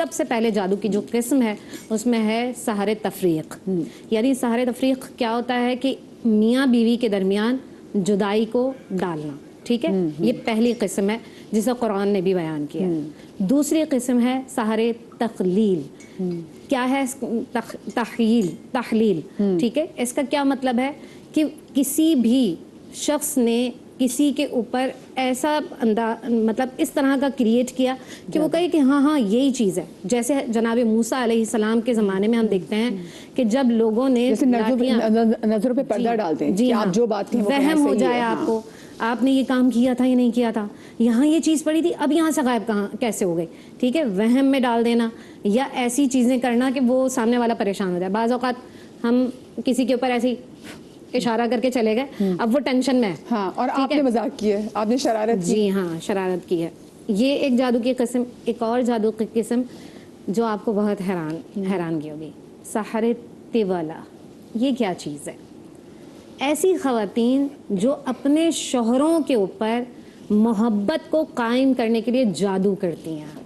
سب سے پہلے جادو کی جو قسم ہے اس میں ہے سحر تفریق. یعنی سحر تفریق کیا ہوتا ہے کہ میاں بیوی کے درمیان جدائی کو ڈالنا. ٹھیک ہے, یہ پہلی قسم ہے جسے قرآن نے بھی بیان کیا. دوسری قسم ہے سحر تخلیل. کیا ہے تحلیل. ٹھیک ہے, اس کا کیا مطلب ہے کہ کسی بھی شخص نے کسی کے اوپر ایسا مطلب اس طرح کا کریٹ کیا کہ وہ کہے کہ ہاں یہی چیز ہے. جیسے جناب موسیٰ علیہ السلام کے زمانے میں ہم دیکھتے ہیں کہ جب لوگوں نے نظروں پہ پردہ ڈالتے ہیں کہ آپ جو بات کہیں وہم ہو جائے آپ کو, آپ نے یہ کام کیا تھا یا نہیں کیا تھا, یہاں یہ چیز پڑی تھی اب یہاں سے غائب کہاں کیسے ہو گئی. ٹھیک ہے, وہم میں ڈال دینا یا ایسی چیزیں کرنا کہ وہ سامنے والا پریشان ہو جائے. بعض اوقات ہم کسی کے اوپر ایسی اشارہ کر کے چلے گئے, اب وہ ٹینشن میں ہے. ہاں, اور آپ نے مذاق کی ہے, آپ نے شرارت کی. جی ہاں, شرارت کی ہے. یہ ایک جادو کی قسم. ایک اور جادو کی قسم جو آپ کو بہت حیرانگی ہوگی, سحر طولا. یہ کیا چیز ہے؟ ایسی خواتین جو اپنے شوہروں کے اوپر محبت کو قائم کرنے کے لیے جادو کرتی ہیں.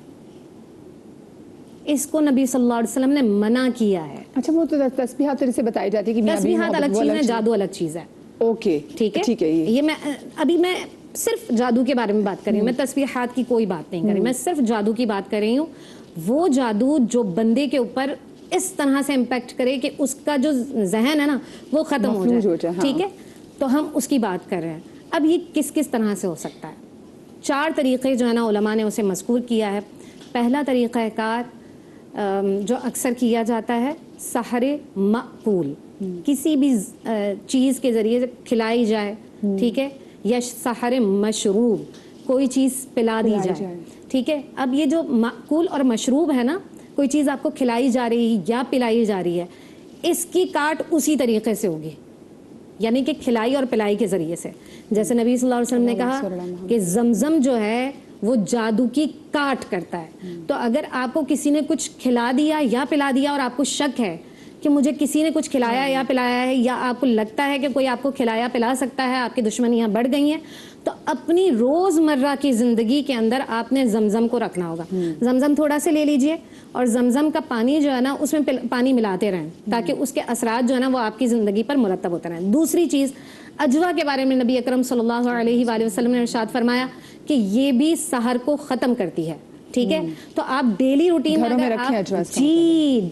اس کو نبی صلی اللہ علیہ وسلم نے منع کیا ہے. اچھا, وہ تو تسبیحات سے بتائی جاتی ہے کہ تسبیحات الگ چیز ہے, جادو الگ چیز ہے. اوکے, ٹھیک ہے. یہ میں صرف جادو کے بارے میں بات کر رہی ہوں, میں تسبیحات کی کوئی بات نہیں کر رہی, میں صرف جادو کی بات کر رہی ہوں. وہ جادو جو بندے کے اوپر اس طرح سے امپیکٹ کرے کہ اس کا جو ذہن ہے نا وہ ختم ہو جائے. ٹھیک ہے, تو ہم اس کی بات کر رہے ہیں. اب یہ کس طرح سے ہو سکتا ہے؟ 4 طریقے جو ہے نا علماء نے اسے مذکور کیا ہے. پہلا طریقہ کار جو اکثر کیا جاتا ہے سحر مأکول, کسی بھی چیز کے ذریعے سے کھلائی جائے. ٹھیک ہے, یا سحر مشروب, کوئی چیز پلا دی جائے. ٹھیک ہے, اب یہ جو مأکول اور مشروب ہے نا, کوئی چیز آپ کو کھلائی جا رہی ہے یا پلائی جا رہی ہے, اس کی کاٹ اسی طریقے سے ہوگی, یعنی کہ کھلائی اور پلائی کے ذریعے سے. جیسے نبی صلی اللہ علیہ وسلم نے کہا کہ زمزم جو ہے وہ جادو کی کاٹ کرتا ہے. تو اگر آپ کو کسی نے کچھ کھلا دیا یا پلا دیا اور آپ کو شک ہے کہ مجھے کسی نے کچھ کھلایا یا پلایا ہے, یا آپ کو لگتا ہے کہ کوئی آپ کو کھلایا پلا سکتا ہے, آپ کی دشمنیاں بڑھ گئی ہیں, تو اپنی روزمرہ کی زندگی کے اندر آپ نے زمزم کو رکھنا ہوگا. زمزم تھوڑا سے لے لیجئے اور زمزم کا پانی جو ہے نا اس میں پانی ملاتے رہیں تاکہ اس کے اثرات جو ہے نا وہ آپ کی زندگی پر مرتب ہوتے رہیں. دوسری چیز, اجوا کے بارے میں نبی اکرم صلی اللہ علیہ وآلہ وسلم نے ارشاد فرمایا کہ یہ بھی سحر کو ختم کرتی ہے. ٹھیک ہے, تو آپ ڈیلی روٹین میں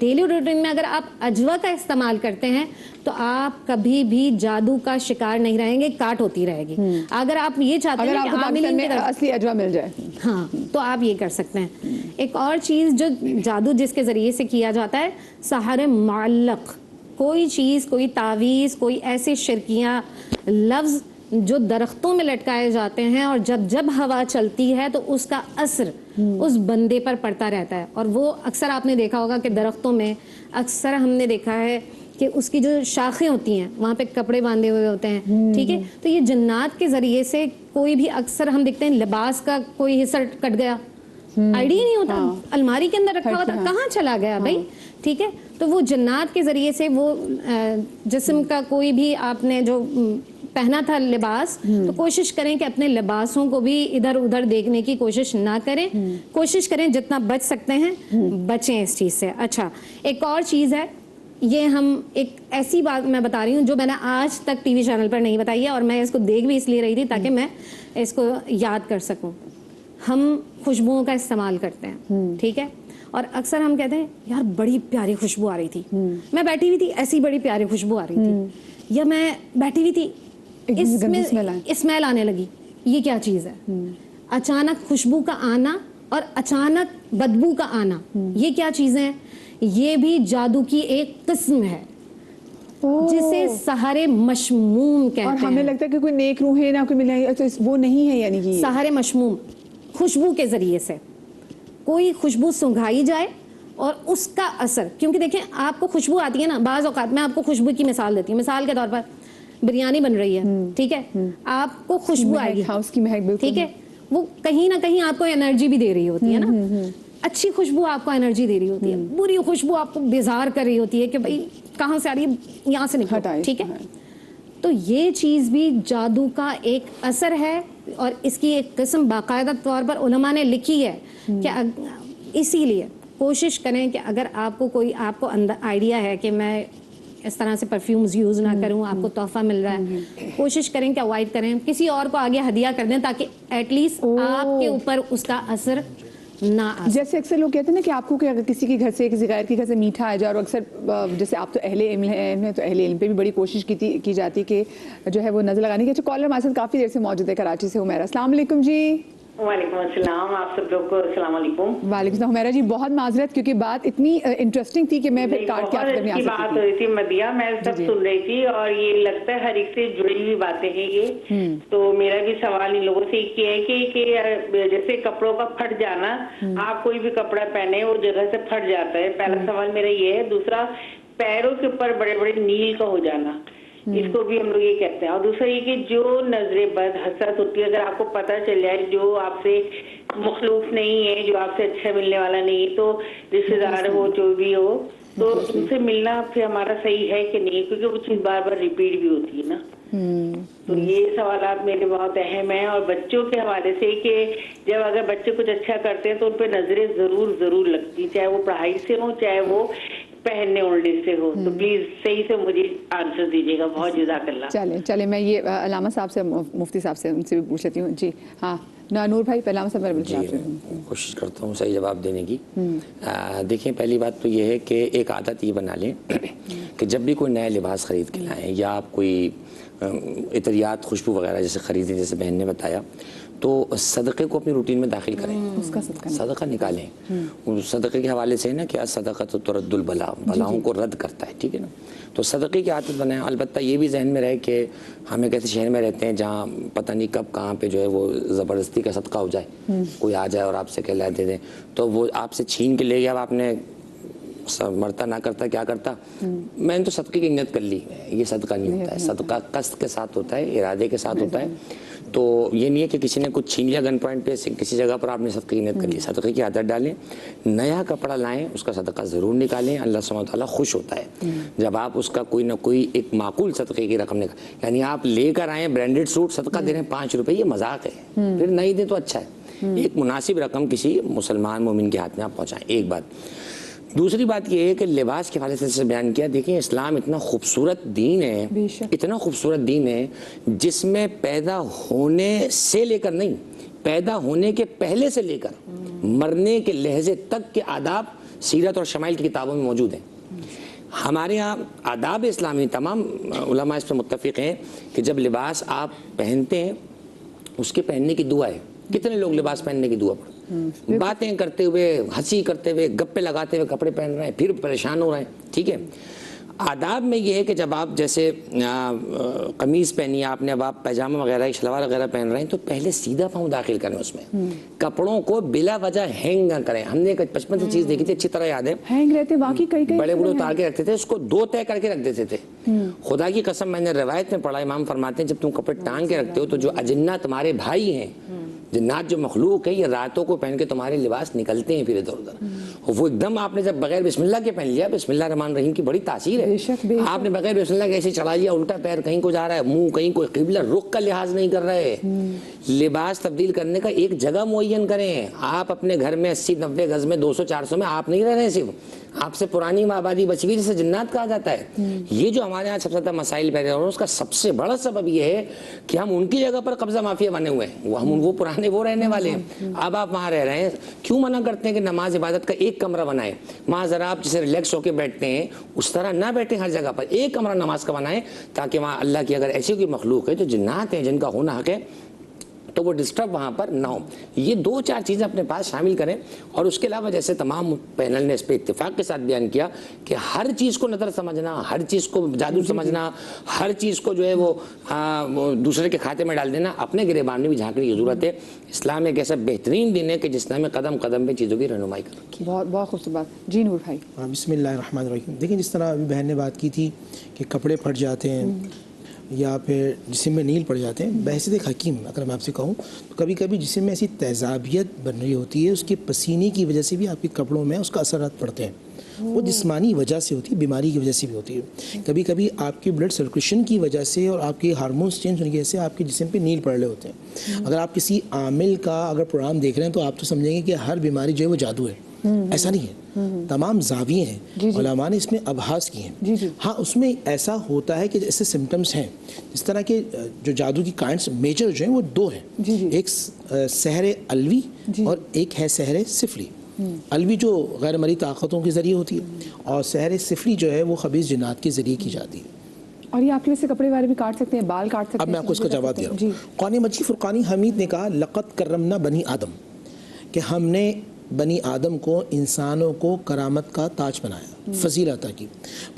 ڈیلی روٹین میں اگر آپ اجوا کا استعمال کرتے ہیں تو آپ کبھی بھی جادو کا شکار نہیں رہیں گے, کاٹ ہوتی رہے گی. اگر آپ یہ چاہتے ہیں کہ عاملین میں اصلی اجوا مل جائے, ہاں, تو آپ یہ کر سکتے ہیں. ایک اور چیز جو جادو جس کے ذریعے سے کیا جاتا ہے سحر معلق. کوئی چیز, کوئی تعویذ, کوئی ایسے شرکیاں لفظ جو درختوں میں لٹکائے جاتے ہیں اور جب ہوا چلتی ہے تو اس کا اثر اس بندے پر پڑتا رہتا ہے. اور وہ اکثر آپ نے دیکھا ہوگا کہ درختوں میں اکثر ہم نے دیکھا ہے کہ اس کی جو شاخیں ہوتی ہیں وہاں پہ کپڑے باندھے ہوئے ہوتے ہیں. ٹھیک ہے, تو یہ جنات کے ذریعے سے کوئی بھی اکثر ہم دیکھتے ہیں لباس کا کوئی حصہ کٹ گیا, آئیڈیا نہیں ہوتا, الماری کے اندر رکھا ہوا تھا, کہاں چلا گیا بھائی. ٹھیک ہے, تو وہ جنات کے ذریعے سے وہ جسم کا کوئی بھی آپ نے جو پہنا تھا لباس, تو کوشش کریں کہ اپنے لباسوں کو بھی ادھر ادھر دیکھنے کی کوشش نہ کریں. کوشش کریں جتنا بچ سکتے ہیں بچیں اس چیز سے. اچھا, ایک اور چیز ہے, یہ ہم ایک ایسی بات میں بتا رہی ہوں جو میں نے آج تک ٹی وی چینل پر نہیں بتائی ہے, اور میں اس کو دیکھ بھی اس لیے رہی تھی تاکہ میں اس کو یاد کر سکوں. ہم خوشبوؤں کا استعمال کرتے ہیں. ٹھیک ہے, اور اکثر ہم کہتے ہیں یار بڑی پیاری خوشبو آ رہی تھی, میں بیٹھی ہوئی تھی ایسی بڑی پیاری خوشبو آ رہی تھی, یا میں بیٹھی ہوئی تھی اس میں اسمیل آنے لگی. یہ کیا چیز ہے؟ اچانک خوشبو کا آنا اور اچانک بدبو کا آنا, یہ کیا چیزیں ہیں؟ یہ بھی جادو کی ایک قسم ہے جسے سحر مشموم کہتے ہیں. اور ہمیں لگتا ہے کہ کوئی نیک روح ہے نہ کوئی ملے, وہ نہیں ہے. یعنی کہ سحر مشموم, خوشبو کے ذریعے سے کوئی خوشبو سنگھائی جائے اور اس کا اثر, کیونکہ دیکھیں آپ کو خوشبو آتی ہے نا, بعض اوقات میں آپ کو خوشبو کی مثال دیتی ہوں. مثال کے طور پر بریانی بن رہی ہے, ٹھیک ہے, آپ کو خوشبو آئے گی, اس کی مہک بالکل, ٹھیک ہے, وہ کہیں نہ کہیں آپ کو انرجی بھی دے رہی ہوتی ہے نا. اچھی خوشبو آپ کو انرجی دے رہی ہوتی ہے, بری خوشبو آپ کو بیزار کر رہی ہوتی ہے کہ بھئی کہاں سے آ رہی ہے, یہاں سے نکلو. ٹھیک ہے, تو یہ چیز بھی جادو کا ایک اثر ہے, اور اس کی ایک قسم باقاعدہ طور پر علماء نے لکھی ہے کہ اسی لیے کوشش کریں کہ اگر آپ کو کوئی آپ کو آئیڈیا ہے کہ میں اس طرح سے پرفیومز یوز نہ کروں, آپ کو تحفہ مل رہا ہے, کوشش کریں کہ اوائڈ کریں, کسی اور کو آگے ہدیہ کر دیں تاکہ ایٹ لیسٹ آپ کے اوپر اس کا اثر نہ آ. جیسے اکثر لوگ کہتے ہیں نا کہ آپ کو کہ اگر کسی کے گھر سے کسی غیر کے گھر سے میٹھا آ جائے, اور اکثر جیسے آپ تو اہل علم ہیں تو اہل علم پہ بھی بڑی کوشش کی جاتی کہ جو ہے وہ نظر لگانے کی. اچھا کالر ہمارے ساتھ کافی دیر سے موجود ہے کراچی سے, حمیرہ. السلام علیکم جی. وعلیکم السلام, آپ سب لوگ کو السلام علیکم. وعلیکم السلام حمیرہ جی, بہت معذرت کیونکہ بات اتنی انٹرسٹنگ تھی کہ میں پھر کاٹ کے آپ کے درمیان بات ہو رہی تھی مدیہ, میں سب سن رہی تھی اور یہ لگتا ہے ہر ایک سے جڑی ہوئی باتیں ہیں یہ. تو میرا بھی سوال ان لوگوں سے یہ ہے کہ جیسے کپڑوں کا پھٹ جانا, آپ کوئی بھی کپڑا پہنے وہ جگہ سے پھٹ جاتا ہے, پہلا سوال میرا یہ ہے. دوسرا, پیروں کے اوپر بڑے بڑے نیل کا ہو جانا, اس کو بھی ہم لوگ یہ کہتے ہیں. اور دوسرا یہ کہ جو نظر بد حسد ہوتی ہے, اگر آپ کو پتہ چل جائے جو آپ سے مخلوق نہیں ہے, جو آپ سے اچھا ملنے والا نہیں ہے, تو رشتے دار ہو جو بھی ہو, تو ان سے ملنا پھر ہمارا صحیح ہے کہ نہیں, کیونکہ وہ چیز بار بار ریپیٹ بھی ہوتی ہے نا. تو یہ سوالات میرے بہت اہم ہیں. اور بچوں کے حوالے سے کہ جب اگر بچے کچھ اچھا کرتے ہیں تو ان پہ نظریں ضرور لگتی, چاہے وہ پڑھائی سے ہو چاہے وہ پہننے اڑنے سے ہو. تو پلیز صحیح سے مجھے آنسر دیجیے گا. بہت جزاک اللہ. چلیں میں یہ علامہ صاحب سے, مفتی صاحب سے, ان سے بھی پوچھ لیتی ہوں. جی ہاں نور بھائی, علامہ صاحب. جی کوشش کرتا ہوں صحیح جواب دینے کی. دیکھیں پہلی بات تو یہ ہے کہ ایک عادت یہ بنا لیں کہ جب بھی کوئی نیا لباس خرید کے لائیں یا آپ کوئی عطریات خوشبو وغیرہ جیسے خریدیں, جیسے بہن نے بتایا, تو صدقے کو اپنی روٹین میں داخل کریں, اس کا صدقہ نکالیں. صدقے کے حوالے سے نا کہ صدقہ تو ترد البلا, بلاؤں کو رد کرتا ہے, ٹھیک ہے نا. تو صدقے کی عادت بنائیں. البتہ یہ بھی ذہن میں رہے کہ ہم ایک ایسے شہر میں رہتے ہیں جہاں پتہ نہیں کب کہاں پہ جو ہے وہ زبردستی کا صدقہ ہو جائے, کوئی آ جائے اور آپ سے کہلا دے دیں, تو وہ آپ سے چھین کے لے گیا, اب آپ نے مرتا نہ کرتا کیا کرتا. میں نے تو صدقے کی نیت کر لی, یہ صدقہ نہیں ہوتا ہے. صدقہ قصد کے ساتھ ہوتا ہے, ارادے کے ساتھ ہوتا ہے. تو یہ نہیں ہے کہ کسی نے کچھ چھین لیا گن پوائنٹ پہ, کسی جگہ پر آپ نے صدقے کی نیت کر لی. صدقے کی عادت ڈالیں, نیا کپڑا لائیں, اس کا صدقہ ضرور نکالیں. اللہ سبحانہ و تعالیٰ خوش ہوتا ہے جب آپ اس کا کوئی نہ کوئی ایک معقول صدقے کی رقم نکالیں. یعنی آپ لے کر آئیں برانڈیڈ سوٹ, صدقہ دے رہے ہیں 5 روپے, یہ مذاق ہے. پھر نہیں دیں تو اچھا ہے, ایک مناسب رقم کسی مسلمان مومن کے ہاتھ میں آپ پہنچائیں. ایک بات. دوسری بات یہ ہے کہ لباس کے حوالے سے بیان کیا. دیکھیں اسلام اتنا خوبصورت دین ہے, اتنا خوبصورت دین ہے جس میں پیدا ہونے سے لے کر نہیں, پیدا ہونے کے پہلے سے لے کر مرنے کے لحظے تک کے آداب سیرت اور شمائل کی کتابوں میں موجود ہیں. ہمارے ہاں آداب اسلامی تمام علماء اس پہ متفق ہیں کہ جب لباس آپ پہنتے ہیں اس کے پہننے کی دعا ہے. کتنے لوگ لباس پہننے کی دعا پر باتیں کرتے ہوئے, ہنسی کرتے ہوئے, گپے لگاتے ہوئے کپڑے پہن رہے ہیں, پھر پریشان ہو رہے ہیں, ٹھیک ہے. آداب میں یہ ہے کہ جب آپ جیسے قمیض پہنی ہے آپ نے, اب آپ پیجامہ وغیرہ شلوار وغیرہ پہن رہے ہیں, تو پہلے سیدھا پاؤں داخل کریں اس میں. کپڑوں کو بلا وجہ ہینگ نہ کریں. ہم نے ایک بچپن سے چیز دیکھی تھی, اچھی طرح یاد ہے, ہینگ رہتے واقعی کئی بڑے بڑے اتار کے رکھتے تھے, اس کو 2 طے کر کے رکھ دیتے تھے. خدا کی قسم میں نے روایت میں پڑھا, امام فرماتے ہیں جب تم کپڑے ٹانگ کے رکھتے ہو تو جو اجنہ تمہارے بھائی ہیں, جنات جو مخلوق ہے, یہ راتوں کو پہن کے تمہارے لباس نکلتے ہیں پھر ادھر ادھر. وہ ایک دم آپ نے جب بغیر بسم اللہ کے پہن لیا, بسم اللہ الرحمن الرحیم کی بڑی تاثیر ہے. آپ نے بغیر بسم اللہ کے ایسے چلا لیا, الٹا پیر کہیں کو جا رہا ہے, منہ کہیں کوئی قبلہ رخ کا لحاظ نہیں کر رہے. لباس تبدیل کرنے کا ایک جگہ معین کریں. آپ اپنے گھر میں 80-90 گز میں 200-400 میں آپ نہیں رہ رہے, صرف آپ سے پرانی آبادی بچی ہوئی جسے جنات کہا جاتا ہے. یہ جو ہمارے یہاں سب سے زیادہ مسائل پیدا ہو رہے ہیں, اس کا سب سے بڑا سبب یہ ہے کہ ہم ان کی جگہ پر قبضہ مافیا بنے ہوئے ہیں. وہ پرانے وہ رہنے والے ہیں, اب آپ وہاں رہ رہے ہیں. کیوں منع کرتے ہیں کہ نماز عبادت کا ایک کمرہ بنائیں, وہاں ذرا آپ جسے ریلیکس ہو کے بیٹھتے ہیں اس طرح نہ بیٹھیں, ہر جگہ پر ایک کمرہ نماز کا بنائیں, تاکہ وہاں اللہ کی اگر ایسی کوئی مخلوق ہے جو جنات ہیں جن کا ہونا حق ہے تو وہ ڈسٹرب وہاں پر نہ ہو. یہ 2-4 چیزیں اپنے پاس شامل کریں. اور اس کے علاوہ جیسے تمام پینل نے اس پہ اتفاق کے ساتھ بیان کیا کہ ہر چیز کو نظر سمجھنا, ہر چیز کو جادو سمجھنا, ہر چیز کو جو ہے وہ دوسرے کے کھاتے میں ڈال دینا, اپنے گریبان میں بھی جھانکنے کی ضرورت ہے. اسلام ایک ایسا بہترین دین ہے کہ جس نے ہمیں قدم قدم پہ چیزوں کی رہنمائی کر رکھی. بہت بہت خوبصورت بات. جی نور بھائی. بسم اللہ الرحمن الرحیم. دیکھیں جس طرح ابھی بہن نے بات کی تھی کہ کپڑے پھٹ جاتے ہیں یا پھر جسم میں نیل پڑ جاتے ہیں, بحیثیت ایک حکیم اگر میں آپ سے کہوں تو کبھی کبھی جسم میں ایسی تیزابیت بن رہی ہوتی ہے, اس کے پسینے کی وجہ سے بھی آپ کے کپڑوں میں اس کا اثرات پڑتے ہیں. وہ جسمانی وجہ سے ہوتی ہے, بیماری کی وجہ سے بھی ہوتی ہے. کبھی کبھی آپ کی بلڈ سرکولیشن کی وجہ سے اور آپ کے ہارمونس چینج ہونے کی وجہ سے آپ کے جسم پہ نیل پڑ رہے ہوتے ہیں. اگر آپ کسی عامل کا اگر پروگرام دیکھ رہے ہیں تو آپ تو سمجھیں گے کہ ہر بیماری جو ہے وہ جادو ہے. ایسا نہیں ہے، تمام زاویے ہیں، علماء نے اس میں ابحاث کی ہیں۔ ہاں اس میں ایسا ہوتا ہے کہ ایسے سمٹمز ہیں، اس طرح کے جو جادو کی کائنڈس میجر جو ہیں وہ دو ہیں، ایک سحر علوی اور ایک ہے سحر سفلی۔ علوی جو غیر مرئی طاقتوں کے ذریعے ہوتی ہے، اور سحر سفلی جو ہے وہ خبیث جنات کے ذریعے کی جاتی ہے۔ اور یہ آپ کے ویسے کپڑے والے بھی کاٹ سکتے ہیں، بال کاٹ سکتے ہیں؟ اب میں آپ کو اس کا جواب دے رہا ہوں۔ قرآن مجید فرقان حمید نے کہا لقد کرمنا بنی آدم، کہ ہم نے بنی آدم کو، انسانوں کو کرامت کا تاج بنایا، فضیلت کی۔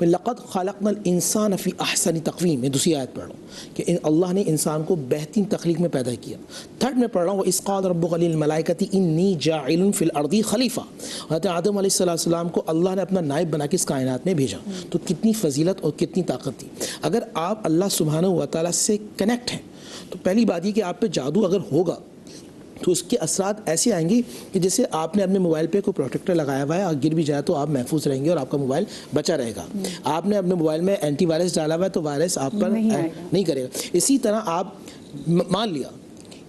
لقد خلقنا الانسان فی احسن تقویم، میں دوسری آیت پڑھ رہا ہوں کہ اللہ نے انسان کو بہترین تخلیق میں پیدا کیا۔ تھرڈ میں پڑھ رہا ہوں وَإِذْ قَالَ رَبُّكَ لِلْمَلَائِكَةِ إِنِّي جَاعِلٌ فِي الْأَرْضِ خلیفہ، حضرت آدم علیہ السلام کو اللہ نے اپنا نائب بنا کے اس کائنات میں بھیجا۔ تو کتنی فضیلت اور کتنی طاقت تھی۔ اگر آپ اللہ سبحانہ و تعالیٰ سے کنیکٹ ہیں تو پہلی بات یہ کہ آپ پہ جادو اگر ہوگا تو اس کے اثرات ایسے آئیں گے کہ جیسے آپ نے اپنے موبائل پہ کوئی پروٹیکٹر لگایا ہوا ہے اور گر بھی جائے تو آپ محفوظ رہیں گے اور آپ کا موبائل بچا رہے گا۔ آپ نے اپنے موبائل میں اینٹی وائرس ڈالا ہوا ہے تو وائرس آپ پر نہیں کرے گا۔ اسی طرح آپ مان لیا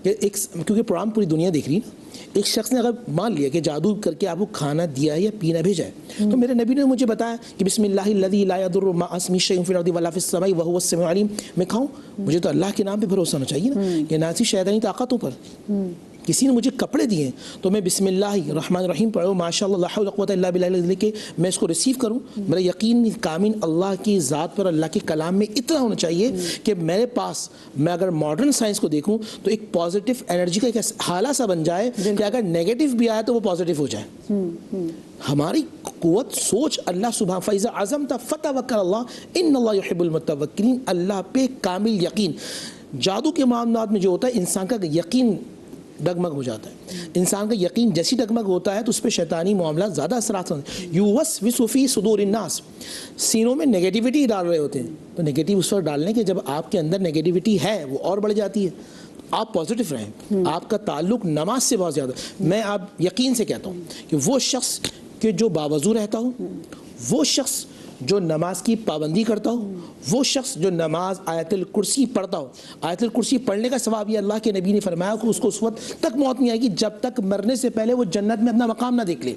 کہ کیونکہ پروگرام پوری دنیا دیکھ رہی ہے نا، ایک شخص نے اگر مان لیا کہ جادو کر کے آپ کو کھانا دیا ہے یا پینا بھیجا ہے، تو میرے نبی نے مجھے بتایا کہ بسم اللہ الذی لا یضر مع اسمہ شیء فی الارض ولا فی السماء وهو السمیع العلیم، میں کھاؤں؟ مجھے تو اللہ کے نام پہ بھروسہ ہونا چاہیے نا، کہ ناسی شیطانی طاقتوں پر۔ کسی نے مجھے کپڑے دیے ہیں تو میں بسم اللہ الرحمن الرحیم پڑھوں، ماشاء اللہ لا حول ولا قوۃ الا باللہ، کہ میں اس کو ریسیو کروں۔ میرا یقین کامل اللہ کی ذات پر، اللہ کے کلام میں اتنا ہونا چاہیے کہ میرے پاس، میں اگر ماڈرن سائنس کو دیکھوں تو ایک پازیٹیو انرجی کا ایک حالہ سا بن جائے کہ اگر نیگیٹو بھی آئے تو وہ پازیٹیو ہو جائے۔ ہماری قوت سوچ اللہ سبحانہ فَإِذَا عَزَمْتَ فَتَوَكَّلْ اللَّهُ إِنَّ اللَّهَ يُحِبُّ الْمُتَوَكِّلِينَ، اللہ پہ کامل یقین۔ جادو کے معاملات میں جو ہوتا ہے انسان کا یقین ڈگمگ ہو جاتا ہے، انسان کا یقین جیسی ڈگمگ ہوتا ہے تو اس پہ شیطانی معاملات زیادہ اثرات ہوتے ہیں۔ یوسوس فی صدور الناس، سینوں میں نگیٹیوٹی ڈال رہے ہوتے ہیں، تو نگیٹیو اس وقت ڈالنے کے جب آپ کے اندر نگیٹیوٹی ہے وہ اور بڑھ جاتی ہے۔ آپ پازیٹیو رہیں، آپ کا تعلق نماز سے بہت زیادہ۔ میں آپ یقین سے کہتا ہوں کہ وہ شخص کہ جو باوضو رہتا ہو، وہ شخص جو نماز کی پابندی کرتا ہو، وہ شخص جو نماز آیت الکرسی پڑھتا ہو، آیت الکرسی پڑھنے کا ثواب یہ اللہ کے نبی نے فرمایا کہ اس کو اس وقت تک موت نہیں آئے گی جب تک مرنے سے پہلے وہ جنت میں اپنا مقام نہ دیکھ لے۔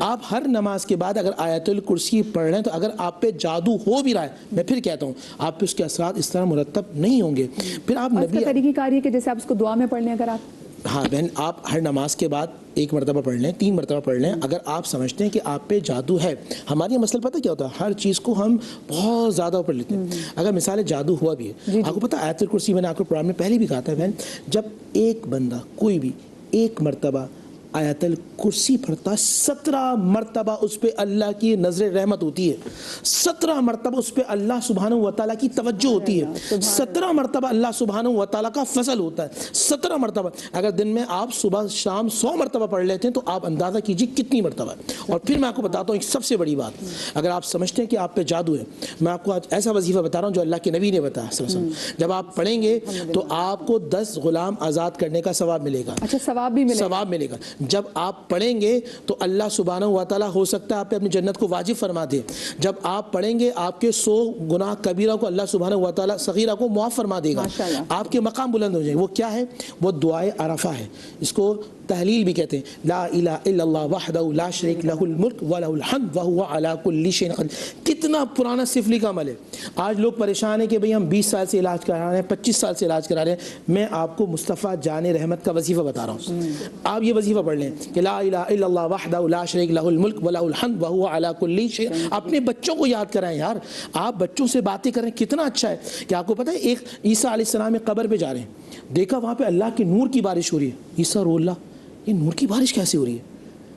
آپ ہر نماز کے بعد اگر آیت الکرسی پڑھ رہے ہیں تو اگر آپ پہ جادو ہو بھی رہا ہے، میں پھر کہتا ہوں آپ پہ اس کے اثرات اس طرح مرتب نہیں ہوں گے۔ پھر آپ نبی کا طریقہ کار ہے کہ جیسے آپ اس کو دعا میں پڑھ لیں، اگر آپ ہاں بہن آپ ہر نماز کے بعد ایک مرتبہ پڑھ لیں، 3 مرتبہ پڑھ لیں۔ اگر آپ سمجھتے ہیں کہ آپ پہ جادو ہے، ہمارے یہ مسئلہ پتہ کیا ہوتا ہے، ہر چیز کو ہم بہت زیادہ پڑھ لیتے ہیں۔ اگر مثال جادو ہوا بھی ہے، آپ کو پتہ آیت الکرسی میں نے آپ کو پروگرام میں پہلے بھی کہا تھا بہن، جب ایک بندہ کوئی بھی ایک مرتبہ آیت الکرسی پڑھتا 17 مرتبہ اس پہ اللہ کی نظر رحمت ہوتی ہے، 17 مرتبہ اس پہ اللہ سبحانہ و تعالیٰ کی توجہ ہوتی ہے، 17 مرتبہ اللہ سبحانہ و تعالیٰ کا فضل ہوتا ہے، 17 مرتبہ۔ اگر دن میں آپ صبح شام 100 مرتبہ پڑھ لیتے ہیں تو آپ اندازہ کیجیے کتنی مرتبہ۔ اور پھر میں آپ کو بتاتا ہوں ایک سب سے بڑی بات، اگر آپ سمجھتے ہیں کہ آپ پہ جادو ہے، میں آپ کو آج ایسا وظیفہ بتا رہا ہوں جو اللہ کے نبی نے بتایا صلی اللہ علیہ وسلم، جب آپ پڑھیں گے تو آپ کو 10 غلام آزاد کرنے کا ثواب ملے گا۔ اچھا ثواب بھی ملے گا؟ ثواب ملے گا۔ جب آپ پڑھیں گے تو اللہ سبحانہ و تعالیٰ ہو سکتا ہے آپ پہ اپنی جنت کو واجب فرما دے۔ جب آپ پڑھیں گے آپ کے 100 گناہ کبیرہ کو اللہ سبحانہ و تعالیٰ صغیرہ کو معاف فرما دے گا، آپ کے مقام بلند ہو جائیں۔ وہ کیا ہے؟ وہ دعائے عرفہ ہے، اس کو تحلیل بھی کہتے ہیں، لا الہ الا اللہ وحدہ لا شریک لہ الملک ولہ الحمد وہو علی کل شیء قدیر۔ کتنا پرانا سفلی کا عمل ہے۔ آج لوگ پریشان ہیں کہ بھئی ہم 20 سال سے علاج کرا رہے ہیں، 25 سال سے علاج کرا رہے ہیں۔ میں آپ کو مصطفیٰ جان رحمت کا وظیفہ بتا رہا ہوں، آپ یہ وظیفہ پڑھ لیں کہ لا الہ الا اللہ وحدہ لا شریک لہ الملک ولہ الحمد وہو علی کل شیء۔ اپنے بچوں کو یاد کرائیں یار، آپ بچوں سے باتیں کریں، کتنا اچھا ہے۔ کہ آپ کو پتہ ہے ایک عیسیٰ علیہ السلام ایک قبر پہ جا رہے ہیں، دیکھا وہاں پہ اللہ کے نور کی بارش ہو رہی ہے، عیسیٰ رو اللہ یہ نور کی بارش کیسے ہو رہی ہے؟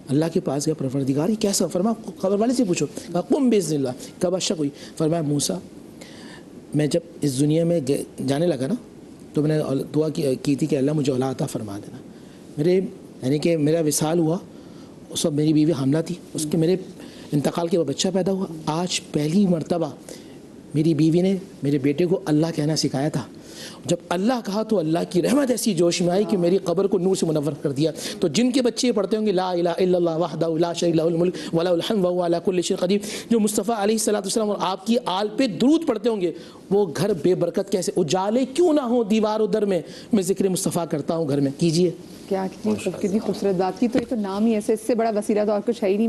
اللہ کے پاس گیا، پروردگار یہ کیسا؟ فرمایا قبر والے سے پوچھو، قم باذن اللہ، کب شک ہوئی؟ فرمایا موسیٰ میں جب اس دنیا میں جانے لگا نا تو میں نے دعا کی تھی کہ اللہ مجھے اولاد عطا فرما دینا۔ میرے یعنی کہ میرا وصال ہوا، اس وقت میری بیوی حاملہ تھی، اس کے میرے انتقال کے بعد بچہ پیدا ہوا۔ آج پہلی مرتبہ میری بیوی نے میرے بیٹے کو اللہ کہنا سکھایا تھا. جب اللہ کہا تو اللہ کی رحمت ایسی جوش میں آئی کہ میری قبر کو نور سے منور کر دیا. تو جن کے بچے پڑھتے ہوں گے لا الہ الا اللہ وحدہ لا شریک لہ الملک ولہ الحمد وہو علی کل شیء قدیر, جو مصطفیٰ علیہ الصلوۃ والسلام اور آپ کی آل پہ درود پڑھتے ہوں گے, وہ گھر بے برکت کیسے اجالے کیوں نہ ہوں دیوار و در میں, میں ذکر مصطفیٰ کرتا ہوں گھر میں. کیجیے. کیا کتنی خوبصورت بات کی. تو یہ تو نام ہی ایسے, اس سے بڑا وسیلہ تو اور کچھ ہے ہی نہیں.